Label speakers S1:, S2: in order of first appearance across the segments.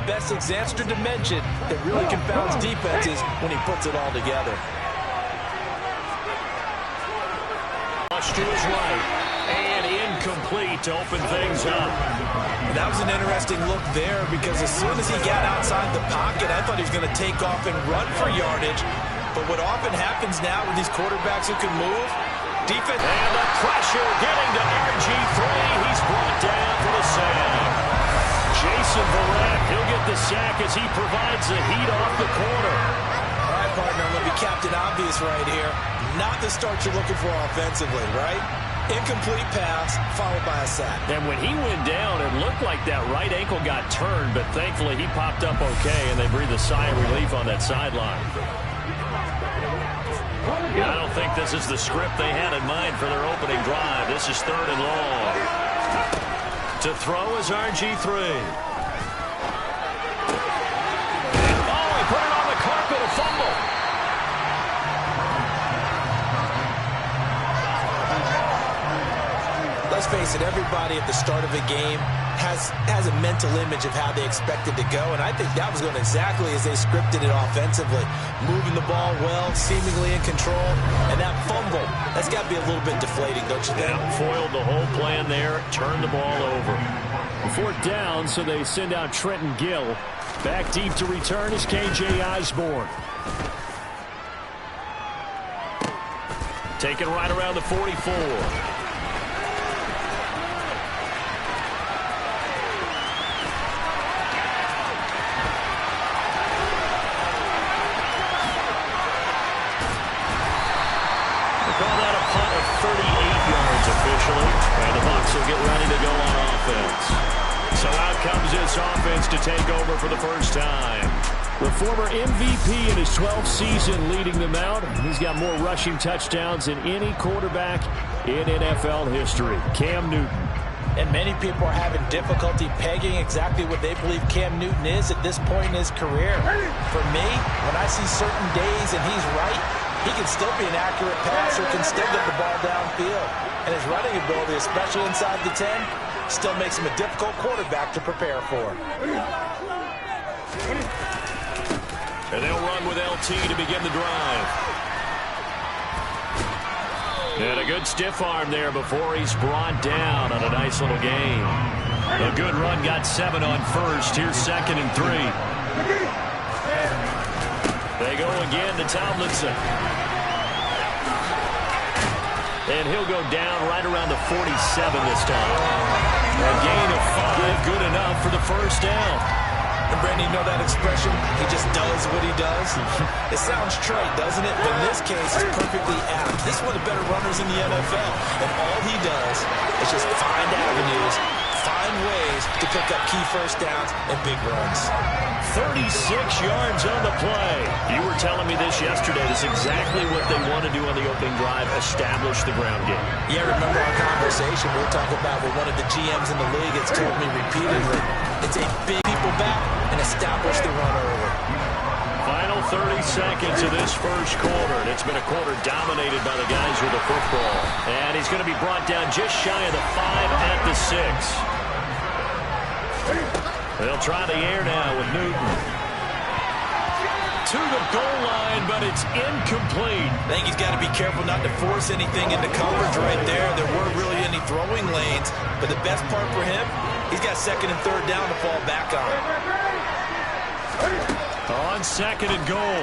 S1: best extra dimension that really confounds defenses when he puts it all together.
S2: To his right, and incomplete to open things up.
S1: That was an interesting look there because as soon as he got outside the pocket, I thought he was going to take off and run for yardage. But what often happens now with these quarterbacks who can move, defense...
S2: And the pressure getting to RG3. He's brought down for the sack. Jason Verrett, he'll get the sack as he provides the heat off the corner.
S1: All right, partner, I'm going to be Captain Obvious right here. Not the start you're looking for offensively, right? Incomplete pass, followed by a sack.
S2: And when he went down, it looked like that right ankle got turned, but thankfully he popped up okay, and they breathed a sigh of relief on that sideline. I don't think this is the script they had in mind for their opening drive. This is 3rd and long. To throw is RG3. Oh, he put it on the carpet, a fumble.
S1: Let's face it, everybody at the start of a game has a mental image of how they expect it to go, and I think that was going exactly as they scripted it offensively. Moving the ball well, seemingly in control, and that fumble, that's got to be a little bit deflating, don't you think?
S2: Yeah, foiled the whole plan there, turned the ball over. 4th down, so they send out Trenton Gill. Back deep to return is KJ Osborne. Taken right around the 44. And the Bucs will get ready to go on offense. So out comes this offense to take over for the first time. The former MVP in his 12th season leading them out. He's got more rushing touchdowns than any quarterback in NFL history. Cam Newton.
S1: And many people are having difficulty pegging exactly what they believe Cam Newton is at this point in his career. For me, when I see certain days and he's right, he can still be an accurate passer, can still get the ball downfield. And his running ability, especially inside the 10, still makes him a difficult quarterback to prepare for.
S2: And they'll run with LT to begin the drive. And a good stiff arm there before he's brought down on a nice little gain. A good run, got 7 on first. Here's 2nd and 3. They go again to Tomlinson. And he'll go down right around the 47 this time. A gain of 5, good enough for the first down.
S1: And Brandon, you know that expression? He just does what he does. It sounds trite, doesn't it? But in this case, it's perfectly apt. This is one of the better runners in the NFL. And all he does is just find avenues, find ways to pick up key first downs and big runs.
S2: 36 yards on the play. You were telling me this yesterday. This is exactly what they want to do on the opening drive, establish the ground game.
S1: Yeah, remember our conversation we were talking about with one of the GMs in the league has told me repeatedly, it's a big people back and establish the run early.
S2: Final 30 seconds of this first quarter, and it's been a quarter dominated by the guys with the football. And he's going to be brought down just shy of the 5 at the 6. They'll try the air now with Newton. To the goal line, but it's incomplete.
S1: I think he's got to be careful not to force anything into coverage right there. There weren't really any throwing lanes, but the best part for him, he's got 2nd and 3rd down to fall back on.
S2: On 2nd and goal,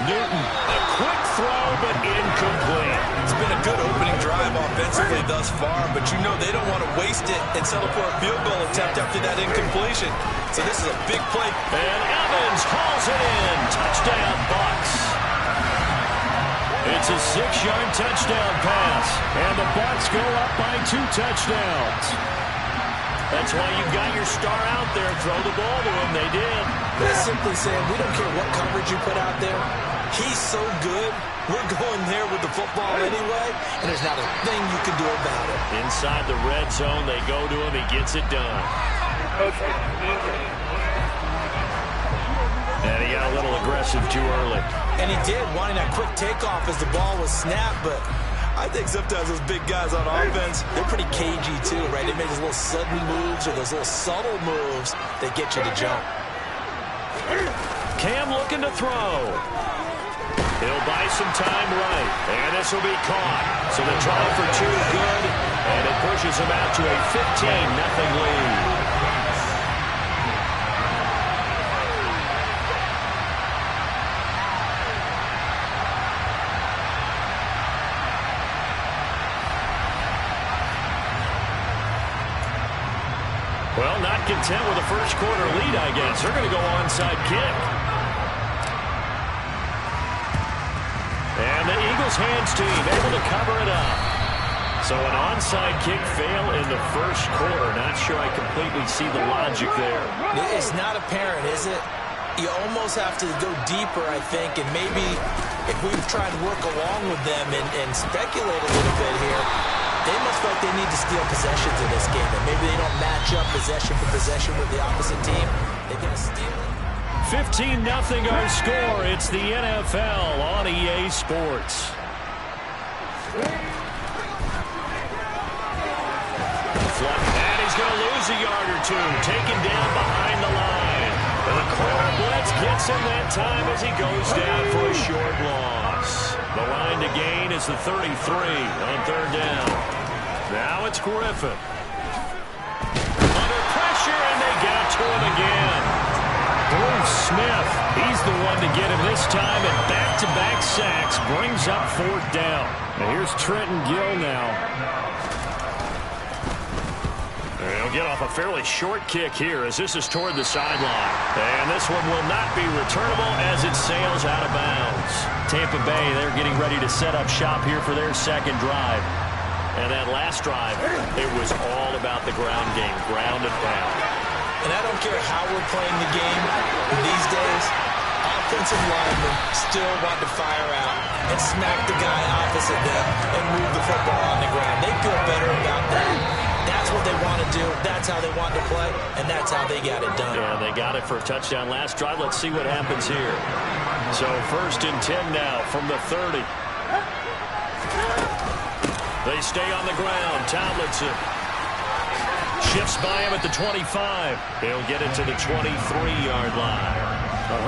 S2: Newton, a quick throw, but incomplete.
S1: It's been a good opening drive offensively thus far, but you know they don't want to waste it and settle for a field goal attempt after that incompletion. So this is a big play.
S2: And Evans hauls it in. Touchdown, Bucs. It's a 6-yard touchdown pass, and the Bucs go up by 2 touchdowns. That's why you've got your star out there. Throw the ball to him. They did.
S1: They're simply saying, we don't care what coverage you put out there. He's so good. We're going there with the football anyway, and there's not a thing you can do about it.
S2: Inside the red zone, they go to him. He gets it done. And he got a little aggressive too early.
S1: And he did, wanting that quick takeoff as the ball was snapped, but I think sometimes those big guys on offense, they're pretty cagey too, right? They make those little sudden moves or those little subtle moves that get you to jump.
S2: Cam looking to throw. He'll buy some time right, and this will be caught. So the try for two, good, and it pushes him out to a 15-0 lead. Well, not content with a first quarter lead, I guess. They're going to go onside kick. And the Eagles hands team able to cover it up. So an onside kick fail in the first quarter. Not sure I completely see the logic there.
S1: It's not apparent, is it? You almost have to go deeper, I think, and maybe if we try to work along with them and speculate a little bit here, they must feel like they need to steal possessions in this game, and maybe they don't match up possession for possession with the opposite team. They're going to steal it.
S2: 15-0 our score. It's the NFL on EA Sports. And he's going to lose a yard or two. Taken down behind the line. And the corner blitz gets him that time as he goes down for a short loss. The line to gain is the 33 on third down. Now it's Griffin. Under pressure, and they get to him again. Bruce Smith, he's the one to get him this time, and back-to-back sacks brings up fourth down. And here's Trenton Gill now. He'll get off a fairly short kick here as this is toward the sideline. And this one will not be returnable as it sails out of bounds. Tampa Bay, they're getting ready to set up shop here for their second drive. And that last drive, it was all about the ground game, ground and pound.
S1: And I don't care how we're playing the game these days, offensive linemen still want to fire out and smack the guy opposite them and move the football on the ground. They feel better about that. That's what they want to do. That's how they want to play, and that's how they got it done.
S2: Yeah, they got it for a touchdown last drive. Let's see what happens here. So 1st and 10 now from the 30. They stay on the ground. Tomlinson shifts by him at the 25. He'll get it to the 23-yard line.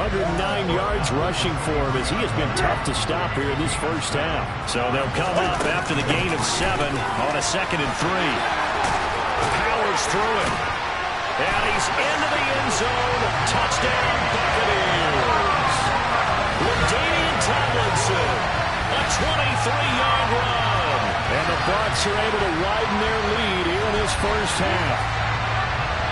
S2: 109 yards rushing for him as he has been tough to stop here in this first half. So they'll come up after the gain of 7 on a 2nd and 3. Powers through it. And he's into the end zone. Touchdown, Buccaneers. LaDainian Tomlinson, a 23-yard run. And the Bucs are able to widen their lead here in this first half.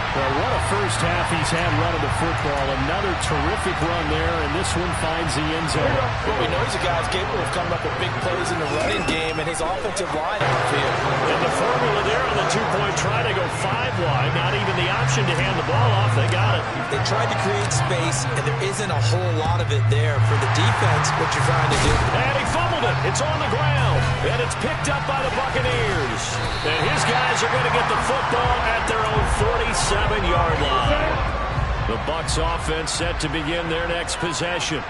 S2: Well, what a first half he's had running the football. Another terrific run there, and this one finds the end zone.
S1: Well, we know he's a guy who's capable of coming up with big plays in the running game, and his offensive line outfield.
S2: And the formula there on the two-point try to go 5 wide. Not even the option to hand the ball off. They got it.
S1: They tried to create space, and there isn't a whole lot of it there for the defense, what you're trying to do.
S2: And he fumbled it. It's on the ground, and it's picked up by the Buccaneers. And his guys are going to get the football at their own 47-yard line. The Bucs offense set to begin their next possession.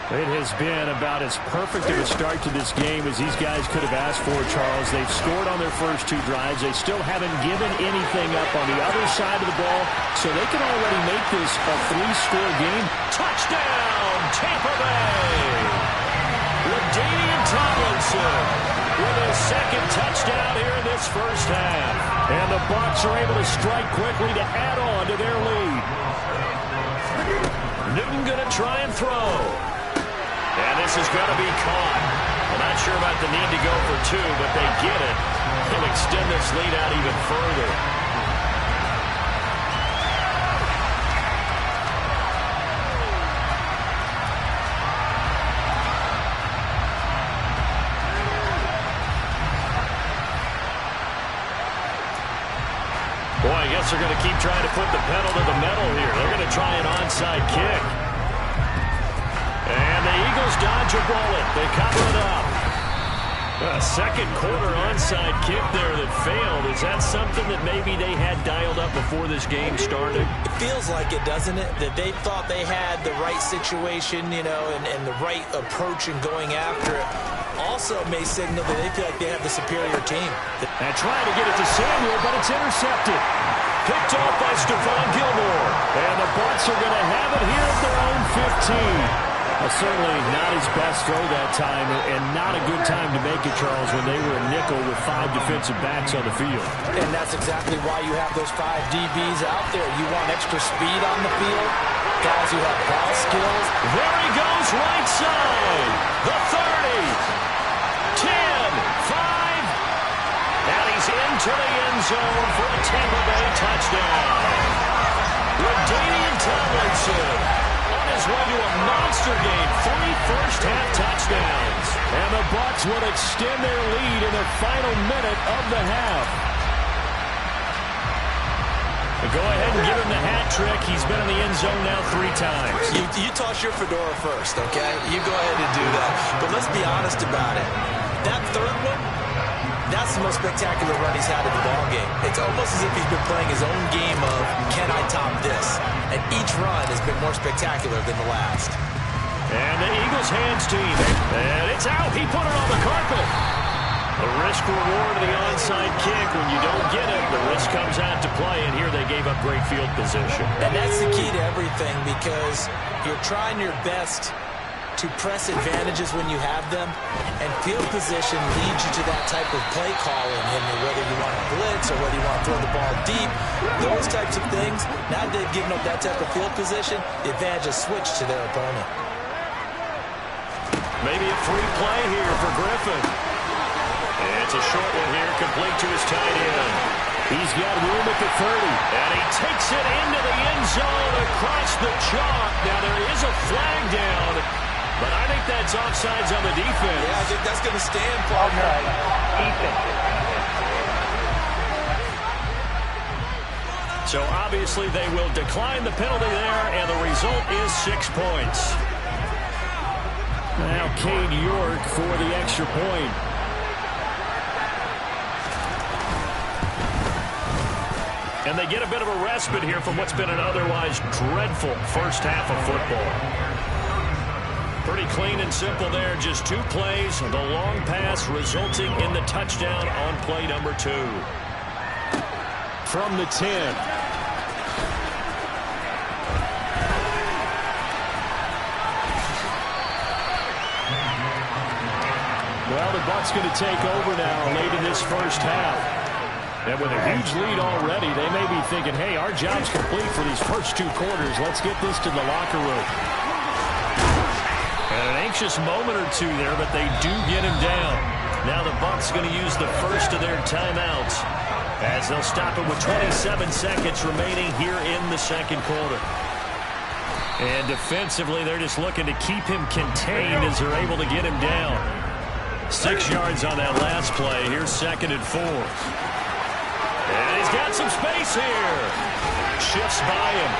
S2: It has been about as perfect of a start to this game as these guys could have asked for, Charles. They've scored on their first 2 drives. They still haven't given anything up on the other side of the ball, so they can already make this a 3-score game. Touchdown, Tampa Bay! LaDainian Tomlinson with his 2nd touchdown here in this first half. And the Bucs are able to strike quickly to add on to their lead. Newton going to try and throw. And this is going to be caught. I'm not sure about the need to go for 2, but they get it. They'll extend this lead out even further. Boy, I guess they're going to keep trying to put the pedal to the metal here. They're going to try an onside kick. And the Eagles dodge a bullet. They cover it up. A second quarter onside kick there that failed. Is that something that maybe they had dialed up before this game started?
S1: It feels like it, doesn't it? That they thought they had the right situation, you know, and the right approach in going after it. Also may signal that they feel like they have the superior team.
S2: And trying to get it to Samuel, but it's intercepted. picked off by Stephon Gilmore. And the Bucs are going to have it here at their own 15. Well, certainly not his best throw that time, and not a good time to make it, Charles, when they were a nickel with 5 defensive backs on the field.
S1: And that's exactly why you have those 5 DBs out there. You want extra speed on the field, guys who have ball skills.
S2: There he goes, right side. The 30, 10, 5, and he's into the end zone for a Tampa Bay touchdown. Ladainian Tomlinson on his way to a monster game, 3 first-half touchdowns. And the Bucs will extend their lead in the final minute of the half. Go ahead and give him the hat trick. He's been in the end zone now 3 times.
S1: You toss your fedora first, okay? You go ahead and do that. But let's be honest about it. That third one, that's the most spectacular run he's had in the ballgame. It's almost as if he's been playing his own game of, can I top this? And each run has been more spectacular than the last.
S2: And the Eagles hands team. And it's out. He put it on the carpet. The risk reward of the onside kick. When you don't get it, the risk comes out to play. And here they gave up great field position.
S1: And that's the key to everything, because you're trying your best to press advantages when you have them, and field position leads you to that type of play calling, and whether you want to blitz or whether you want to throw the ball deep, those types of things. Now they've given up that type of field position, the advantage is switched to their opponent.
S2: Maybe a free play here for Griffin. And it's a short one here, complete to his tight end. He's got room at the 30. And he takes it into the end zone across the chalk. Now there is a flag down, but I think that's offsides on the defense.
S1: Yeah, I think that's going to stand, partner.
S2: So obviously they will decline the penalty there, and the result is 6 points. Now Cade York for the extra point. And they get a bit of a respite here from what's been an otherwise dreadful first half of football. Pretty clean and simple there. Just 2 plays. The long pass resulting in the touchdown on play number 2. From the 10. Well, the Bucs going to take over now late in this first half. And with a huge lead already, they may be thinking, hey, our job's complete for these first 2 quarters. Let's get this to the locker room. And an anxious moment or 2 there, but they do get him down. Now the Bucs going to use the first of their timeouts as they'll stop it with 27 seconds remaining here in the second quarter. And defensively, they're just looking to keep him contained as they're able to get him down. 6 yards on that last play. Here's 2nd and 4. And he's got some space here. Shifts by him.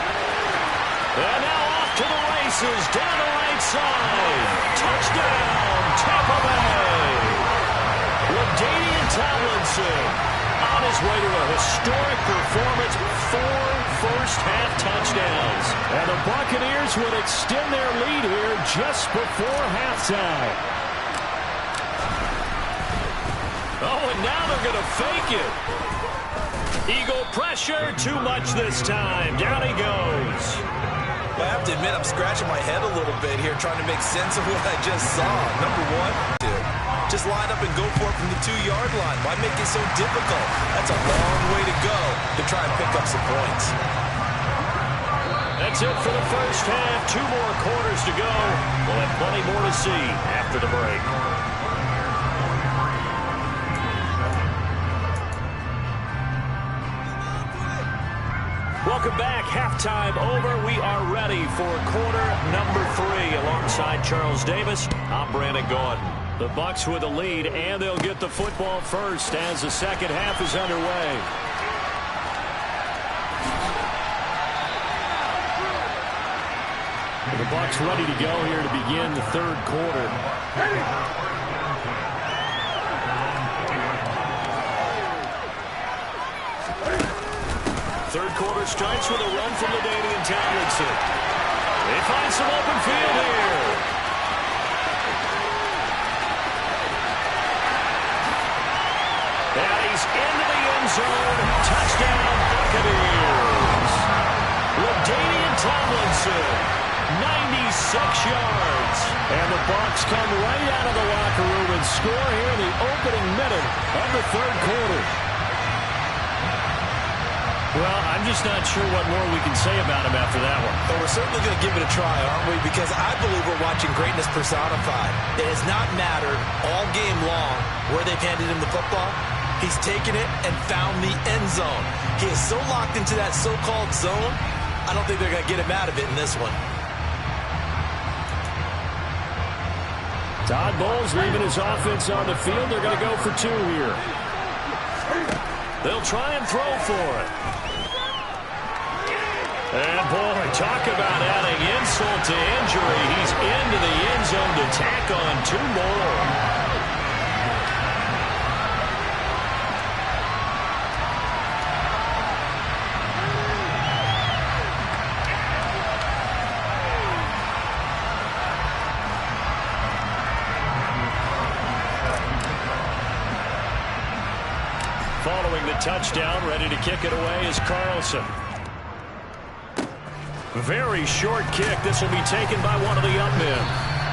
S2: And now off to the races, down the right side. Touchdown, Tampa Bay. Ladainian Tomlinson on his way to a historic performance, 4 first-half touchdowns. And the Buccaneers would extend their lead here just before halftime. Oh, and now they're going to fake it. Eagle pressure, too much this time. Down he goes.
S1: Well, I have to admit, I'm scratching my head a little bit here, trying to make sense of what I just saw. Number 1, just line up and go for it from the 2-yard line. Why make it so difficult? That's a long way to go to try and pick up some points.
S2: That's it for the first half. 2 more quarters to go. We'll have plenty more to see after the break. Welcome back. Halftime over. We are ready for quarter number 3. Alongside Charles Davis, I'm Brandon Gaudin. The Bucs with a lead, and they'll get the football first as the second half is underway. The Bucs ready to go here to begin the third quarter. Third quarter starts with a run from Ladainian Tomlinson. They find some open field here. And he's into the end zone. Touchdown, Buccaneers. LaDainian Tomlinson, 96 yards. And the Bucs come right out of the locker room and score here in the opening minute of the third quarter. Well, I'm just not sure what more we can say about him after that one.
S1: But we're certainly going to give it a try, aren't we? Because I believe we're watching greatness personified. It has not mattered all game long where they've handed him the football. He's taken it and found the end zone. He is so locked into that so-called zone, I don't think they're going to get him out of it in this one.
S2: Todd Bowles leaving his offense on the field. They're going to go for two here. They'll try and throw for it. And, boy, talk about adding insult to injury. He's into the end zone to tack on two more. Following the touchdown, ready to kick it away is Carlson. Very short kick. This will be taken by one of the up men.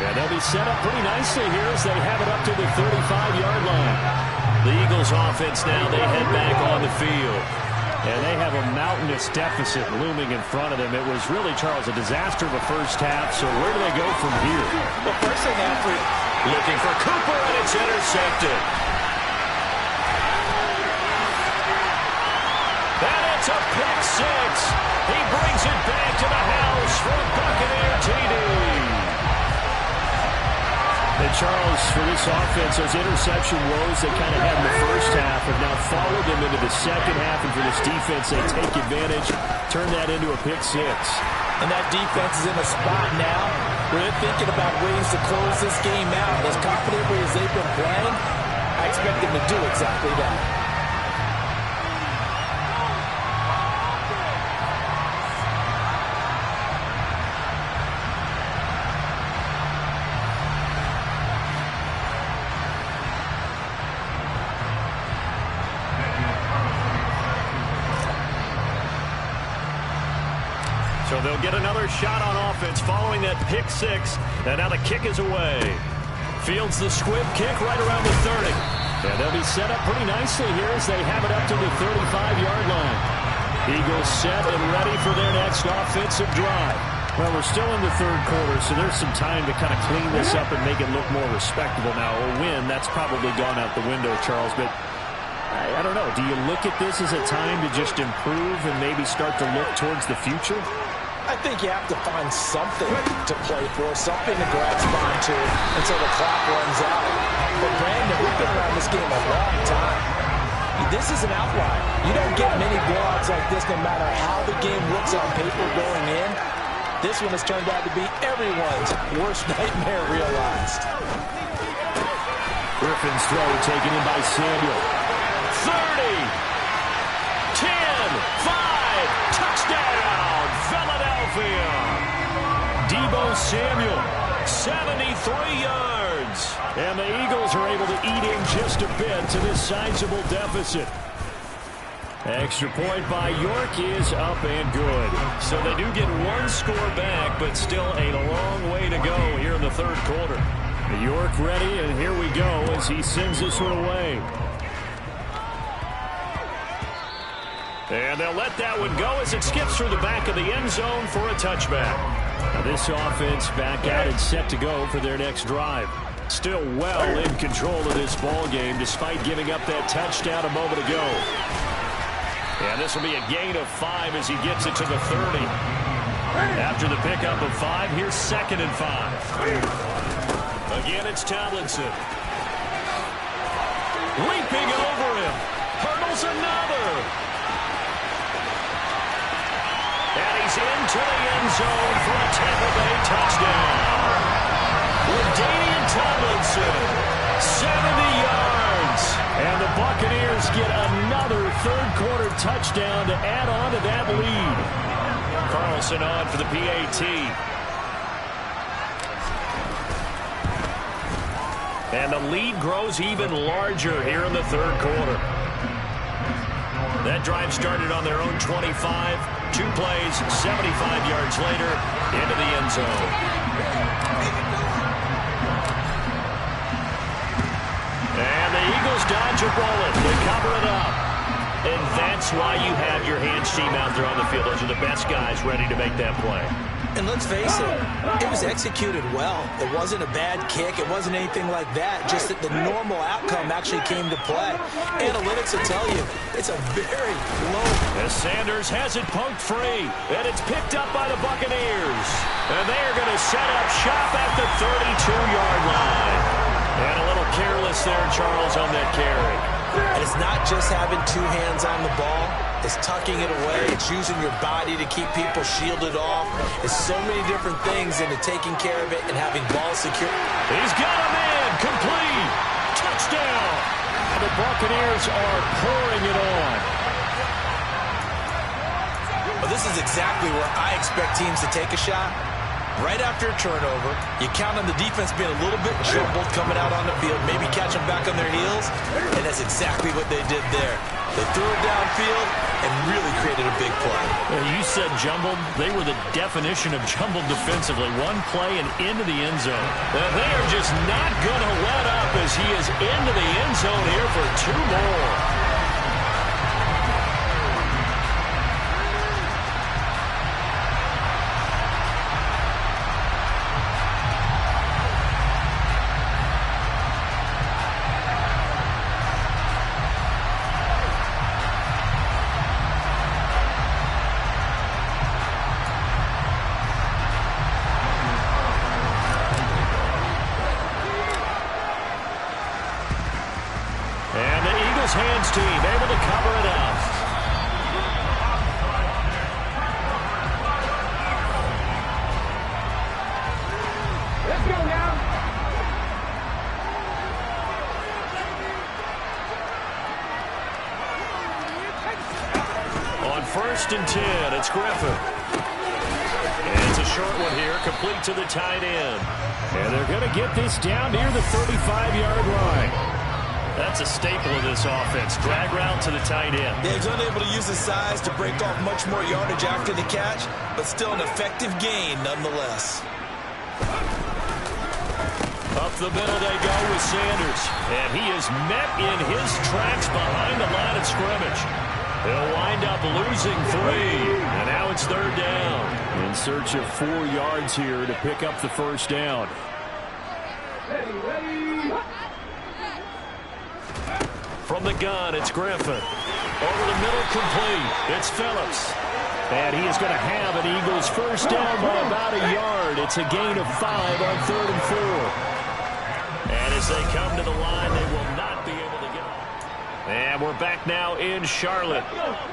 S2: And they'll be set up pretty nicely here as they have it up to the 35-yard line. The Eagles offense now, they head back on the field. And they have a mountainous deficit looming in front of them. It was really, Charles, a disaster of a first half. So where do they go from here?
S1: Well, first thing after
S2: looking for Cooper, and it's intercepted. And it's a pick six. He brings it back to the house for a Buccaneer TD. And Charles, for this offense, those interception woes they kind of had in the first half have now followed them into the second half. And for this defense, they take advantage, turn that into a pick six.
S1: And that defense is in a spot now where they're thinking about ways to close this game out. As confidently as they've been playing, I expect them to do exactly that.
S2: So they'll get another shot on offense following that pick six. And now the kick is away. Fields the squib kick right around the 30. And they'll be set up pretty nicely here as they have it up to the 35-yard line. Eagles set and ready for their next offensive drive. Well, we're still in the third quarter, so there's some time to kind of clean this up and make it look more respectable now. A win, that's probably gone out the window, Charles, but I don't know. Do you look at this as a time to just improve and maybe start to look towards the future?
S1: I think you have to find something to play for, something to grasp onto until the clock runs out. But, Brandon, we've been around this game a long time. This is an outlier. You don't get many blowouts like this no matter how the game looks on paper going in. This one has turned out to be everyone's worst nightmare realized.
S2: Griffin's throw taken in by Samuel. 30, 10, 5, touchdown, Philadelphia. Deebo Samuel, 73 yards. And the Eagles are able to eat in just a bit to this sizable deficit. Extra point by York is up and good. So they do get one score back, but still a long way to go here in the third quarter. York ready, and here we go as he sends this one away. And they'll let that one go as it skips through the back of the end zone for a touchback. Now this offense back out and set to go for their next drive. Still well in control of this ball game despite giving up that touchdown a moment ago. And this will be a gain of 5 as he gets it to the 30. After the pickup of 5, here's 2nd and 5. Again, it's Tomlinson. Leaping over him. Hurdles another. And he's into the end zone for a Tampa Bay touchdown. LaDainian Tomlinson, 70 yards. And the Buccaneers get another third-quarter touchdown to add on to that lead. Carlson on for the PAT. And the lead grows even larger here in the third quarter. That drive started on their own 25. 2 plays, 75 yards later, into the end zone. And the Eagles dodge a bullet. They cover it up. And that's why you have your hands team out there on the field. Those are the best guys ready to make that play.
S1: And let's face it was executed well. It wasn't a bad kick. It wasn't anything like that. Just that the normal outcome actually came to play. Analytics will tell you it's a very low.
S2: As Sanders has it punked free. And it's picked up by the Buccaneers. And they are going to set up shop at the 32-yard line. And a little careless there, Charles, on that carry.
S1: And it's not just having 2 hands on the ball. It's tucking it away. It's using your body to keep people shielded off. It's so many different things into taking care of it and having ball secure.
S2: He's got him in. Complete. Touchdown. The Buccaneers are pouring it on.
S1: Well, this is exactly where I expect teams to take a shot. Right after a turnover, you count on the defense being a little bit jumbled coming out on the field, maybe catch them back on their heels, and that's exactly what they did there. They threw it downfield and really created a big play.
S2: Well, you said jumbled. They were the definition of jumbled defensively. One play and into the end zone. They are just not going to let up as he is into the end zone here for 2 more. Hands team able to cover it up.
S3: Let's go now.
S2: On 1st and 10, it's Griffin. And it's a short one here, complete to the tight end. And they're going to get this down near the 35-yard line. That's a staple of this offense. Drag route to the tight end.
S1: Yeah, he's unable to use his size to break off much more yardage after the catch, but still an effective gain nonetheless.
S2: Up the middle they go with Sanders. And he is met in his tracks behind the line of scrimmage. He'll wind up losing 3. And now it's 3rd down. In search of 4 yards here to pick up the 1st down. From the gun, it's Griffin. Over the middle, complete. It's Phillips. And he is going to have an Eagles 1st down by about a yard. It's a gain of 5 on 3rd and 4. And as they come to the line, they will not be able to get off. And we're back now in Charlotte.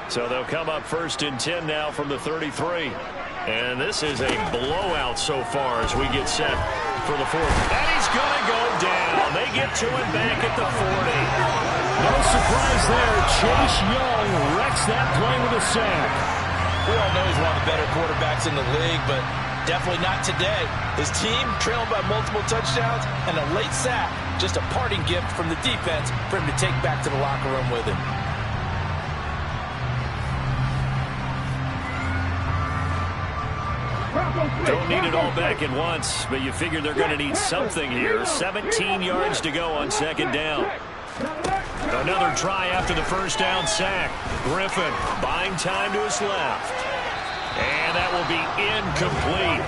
S2: So they'll come up 1st and 10 now from the 33. And this is a blowout so far as we get set for the 4th. And he's going to go down. They get to him back at the 40. No surprise there. Chase Young wrecks that play with a sack.
S1: We all know he's one of the better quarterbacks in the league, but definitely not today. His team trailed by multiple touchdowns and a late sack. Just a parting gift from the defense for him to take back to the locker room with him.
S2: Don't need it all back at once, but you figure they're going to need something here. 17 yards to go on 2nd down. Another try after the 1st down sack. Griffin buying time to his left. And that will be incomplete.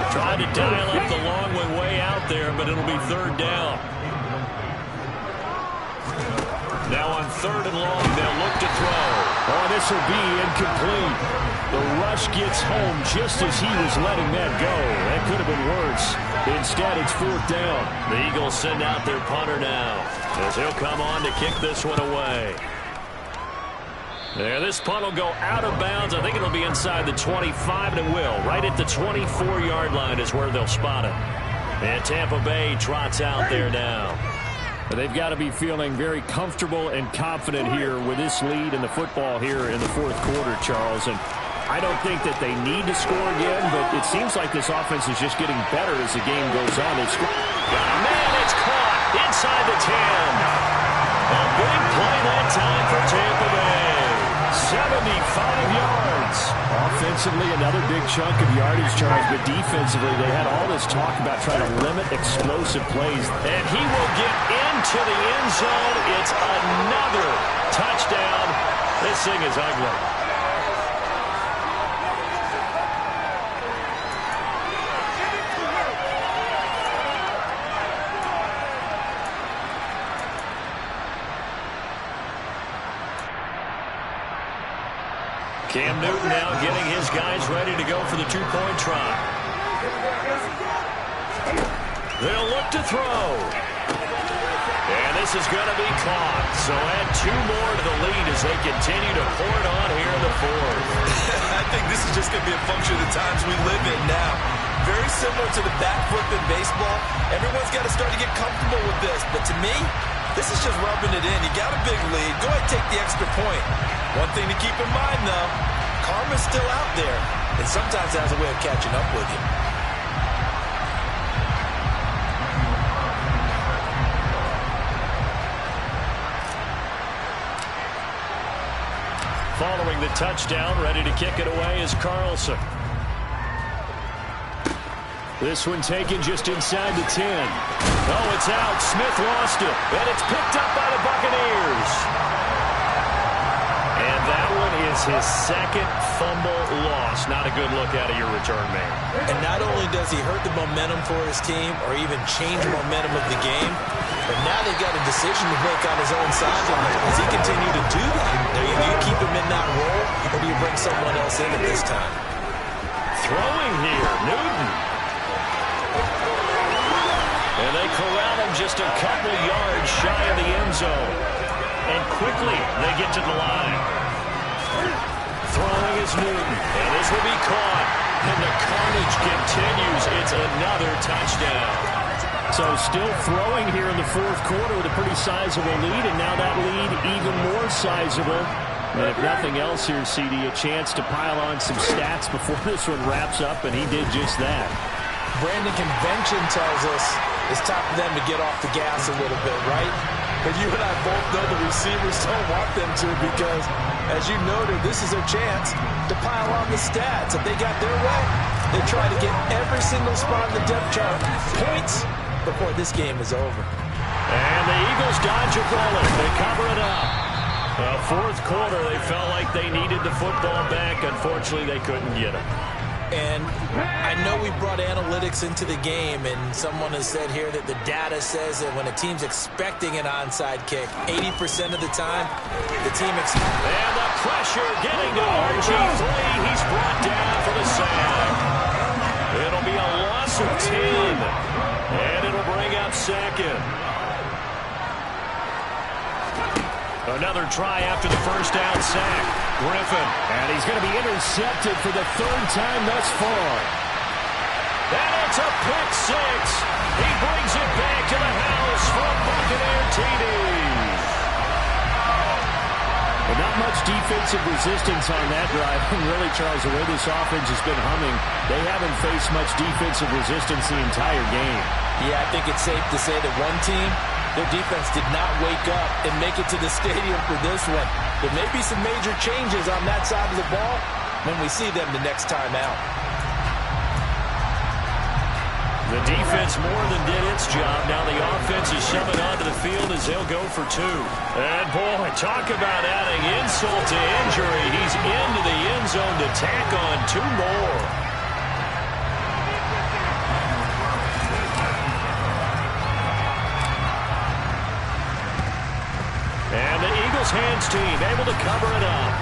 S2: Trying to dial up the long way out there, but it'll be 3rd down. Now on 3rd and long, they'll look to throw. Oh, this will be incomplete. The rush gets home just as he was letting that go. That could have been worse. Instead, it's 4th down. The Eagles send out their punter now as he'll come on to kick this one away. There, this punt will go out of bounds. I think it'll be inside the 25, and it will. Right at the 24-yard line is where they'll spot it. And Tampa Bay trots out there now.
S4: They've got to be feeling very comfortable and confident here with this lead in the football here in the 4th quarter, Charles. And I don't think that they need to score again, but it seems like this offense is just getting better as the game goes on. They score.
S2: Man, it's caught inside the 10. A big play that time for Tampa Bay. 75 yards.
S4: Offensively, another big chunk of yardage, Charles, but defensively, they had all this talk about trying to limit explosive plays.
S2: And he will get into the end zone. It's another touchdown. This thing is ugly. Cam Newton now getting his guys ready to go for the two-point try. They'll look to throw. And this is going to be caught. So add 2 more to the lead as they continue to pour it on here in the fourth.
S1: I think this is just going to be a function of the times we live in now. Very similar to the back flip in baseball. Everyone's got to start to get comfortable with this. But to me, this is just rubbing it in. You got a big lead. Go ahead and take the extra point. One thing to keep in mind, though, karma's still out there, and sometimes it has a way of catching up with you.
S2: Following the touchdown, ready to kick it away is Carlson. This one taken just inside the 10. Oh, it's out. Smith lost it, and it's picked up by the Buccaneers. And that one is his second fumble loss. Not a good look out of your return man.
S1: And not only does he hurt the momentum for his team or even change the momentum of the game, but now they've got a decision to make on his own sideline. Does he continue to do that? Do you keep him in that role, or do you bring someone else in at this time?
S2: Throwing here, Newton. And they corral him just a couple yards shy of the end zone. And quickly, they get to the line. Throwing is Newton. And this will be caught. And the carnage continues. It's another touchdown.
S4: So still throwing here in the fourth quarter with a pretty sizable lead, and now that lead even more sizable. And if nothing else here, CD, a chance to pile on some stats before this one wraps up, and he did just that.
S1: Brandon, convention tells us it's time for them to get off the gas a little bit, right? But you and I both know the receivers don't want them to, because, as you noted, this is their chance to pile on the stats. If they got their way, they try to get every single spot in the depth chart points before this game is over.
S2: And the Eagles dodge a bullet. They cover it up. Fourth quarter, they felt like they needed the football back. Unfortunately, they couldn't get it.
S1: And I know we brought analytics into the game, and someone has said here that the data says that when a team's expecting an onside kick, 80% of the time, the team expects.
S2: And the pressure getting to RG3. He's brought down for the sack. It'll be a loss of 10, and it'll bring up second. Another try after the first down sack. Griffin.
S4: And he's going to be intercepted for the third time thus far.
S2: And it's a pick six. He brings it back to the house for a Buccaneer TD.
S4: But not much defensive resistance on that drive. And really, Charles, the way this offense has been humming, they haven't faced much defensive resistance the entire game.
S1: Yeah, I think it's safe to say that one team, their defense did not wake up and make it to the stadium for this one. There may be some major changes on that side of the ball when we see them the next time out.
S2: The defense more than did its job. Now the offense is shoving onto the field as they'll go for 2. And boy, talk about adding insult to injury. He's into the end zone to tack on 2 more. And the Eagles hands team able to cover it up.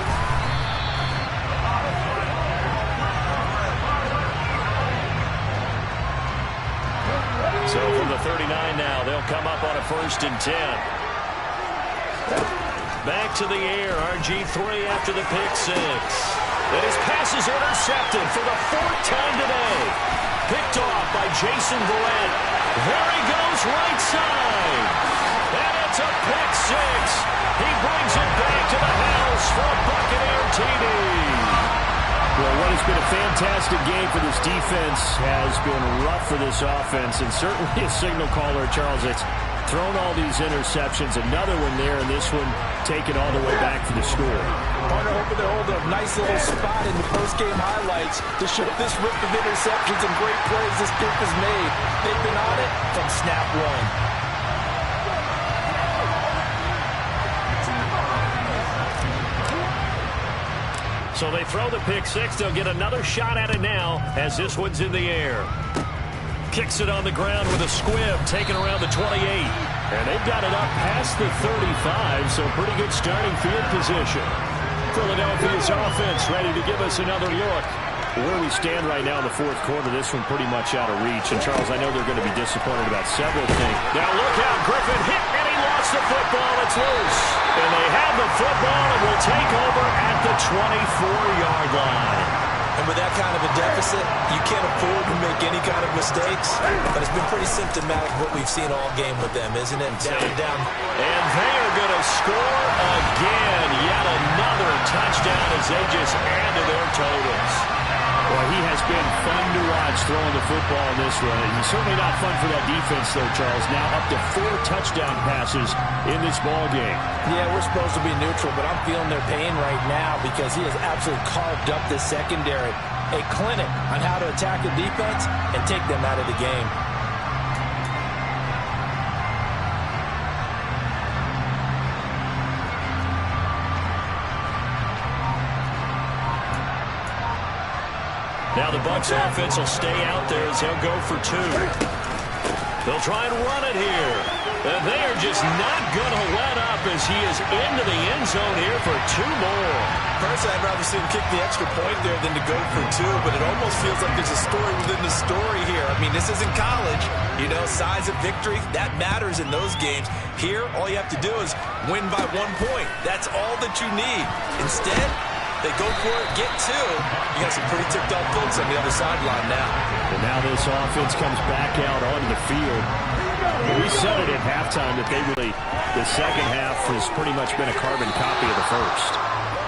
S2: So from the 39 now, they'll come up on a 1st and 10. Back to the air, RG3 after the pick six. And his pass is intercepted for the 4th time today. Picked off by Jason Verrett. There he goes, right side. And it's a pick six. He brings it back to the house for a Buccaneer TD.
S4: Well, what has been a fantastic game for this defense has been rough for this offense, and certainly a signal caller, Charles. It's thrown all these interceptions. Another one there, and this one taken all the way back for the score.
S1: Partner hoping to hold a nice little spot in the post-game highlights to show this rip of interceptions and great plays this group has made. They've been on it from snap one.
S2: So they throw the pick six. They'll get another shot at it now as this one's in the air. Kicks it on the ground with a squib, taken around the 28. And they've got it up past the 35, so pretty good starting field position. Philadelphia's offense ready to give us another look.
S4: Where we stand right now in the fourth quarter, this one pretty much out of reach. And, Charles, I know they're going to be disappointed about several things.
S2: Now look out, Griffin hit, and he lost the football. It's loose. And they have the football and will take over at the 24-yard line.
S1: And with that kind of a deficit, you can't afford to make any kind of mistakes. But it's been pretty symptomatic of what we've seen all game with them, isn't it? Down and down.
S2: And they are going to score again. Yet another touchdown as they just add to their totals.
S4: Well, he has been fun to watch throwing the football in this one. He's certainly not fun for that defense, though, Charles. Now up to 4 touchdown passes in this ball game.
S1: Yeah, we're supposed to be neutral, but I'm feeling their pain right now because he has absolutely carved up this secondary. A clinic on how to attack the defense and take them out of the game.
S2: Now the Bucs offense will stay out there as they'll go for 2. They'll try and run it here. And they are just not going to let up as he is into the end zone here for 2 more.
S1: Personally, I'd rather see him kick the extra point there than to go for 2, but it almost feels like there's a story within the story here. I mean, this isn't college. You know, size of victory, that matters in those games. Here, all you have to do is win by 1 point. That's all that you need. Instead, they go for it, get 2. You got some pretty ticked-off folks on the other sideline now.
S4: And now this offense comes back out onto the field. We said it at halftime that the second half has pretty much been a carbon copy of the first.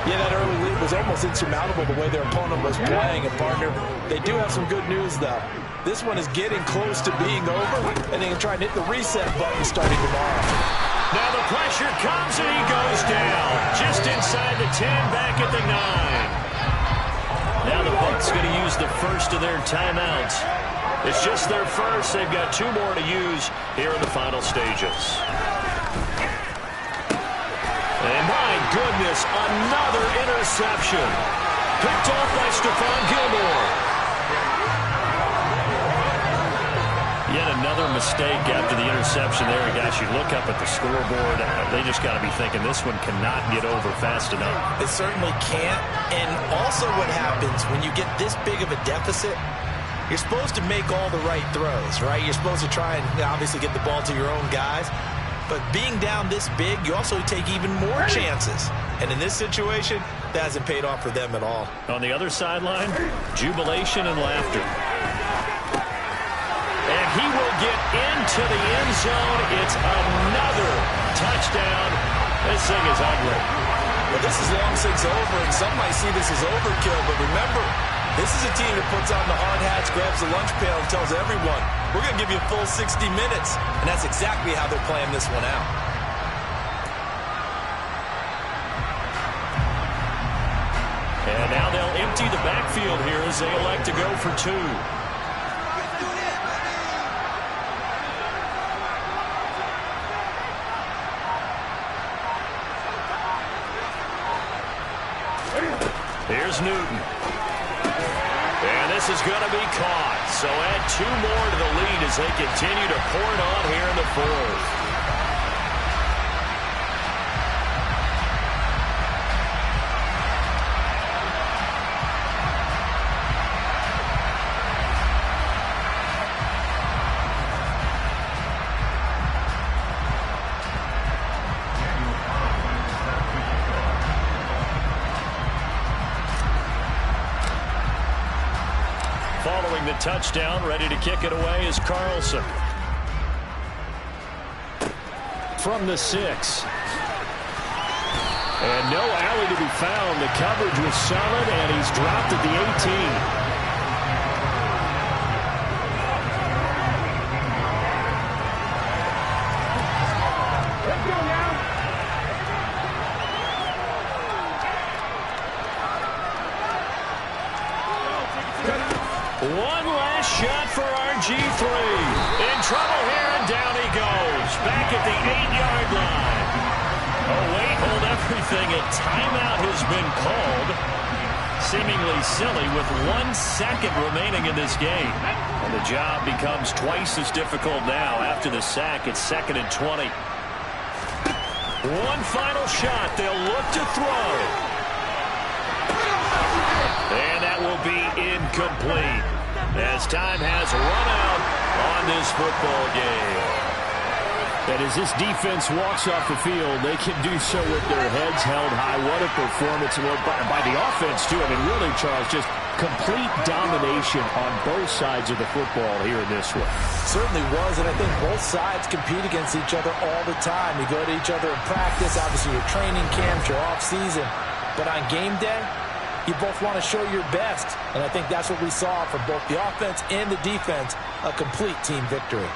S1: Yeah, that early lead was almost insurmountable the way their opponent was playing. And, partner, they do have some good news, though. This one is getting close to being over, and they can try and hit the reset button starting tomorrow.
S2: Now the pressure comes and he goes down. Just inside the 10, back at the 9. Now the Bucs going to use the first of their timeouts. It's just their first. They've got 2 more to use here in the final stages. And my goodness, another interception. Picked off by Stephon Gilmore. Yet another mistake after the interception there. And gosh, you look up at the scoreboard, they just got to be thinking this one cannot get over fast enough.
S1: It certainly can't. And also what happens when you get this big of a deficit, you're supposed to make all the right throws, right? You're supposed to try and obviously get the ball to your own guys. But being down this big, you also take even more chances. And in this situation, that hasn't paid off for them at all.
S2: On the other sideline, jubilation and laughter. And he will get into the end zone. It's another touchdown. This thing is ugly.
S1: Well, this is long since over, and some might see this as overkill. But remember, this is a team that puts on the hard hats, grabs the lunch pail, and tells everyone, we're going to give you a full 60 minutes. And that's exactly how they're playing this one out.
S2: And now they'll empty the backfield here as they elect to go for 2. Here's Newton. And this is going to be caught. So add 2 more to the lead as they continue to pour it on here in the 4th. Following the touchdown, ready to kick it away is Carlson. From the 6. And no alley to be found. The coverage was solid, and he's dropped at the 18. shot for RG3. In trouble here, and down he goes. Back at the 8-yard line. Oh, wait, hold everything. A timeout has been called. Seemingly silly with 1 second remaining in this game. And the job becomes twice as difficult now after the sack. It's 2nd and 20. One final shot. They'll look to throw. And that will be incomplete as time has run out on this football game.
S4: And as this defense walks off the field, they can do so with their heads held high. What a performance by the offense, too. I mean, really, Charles, just complete domination on both sides of the football here in this one.
S1: Certainly was, and I think both sides compete against each other all the time. You go to each other in practice, obviously your training camps, your off-season. But on game day, you both want to show your best. And I think that's what we saw from both the offense and the defense, a complete team victory.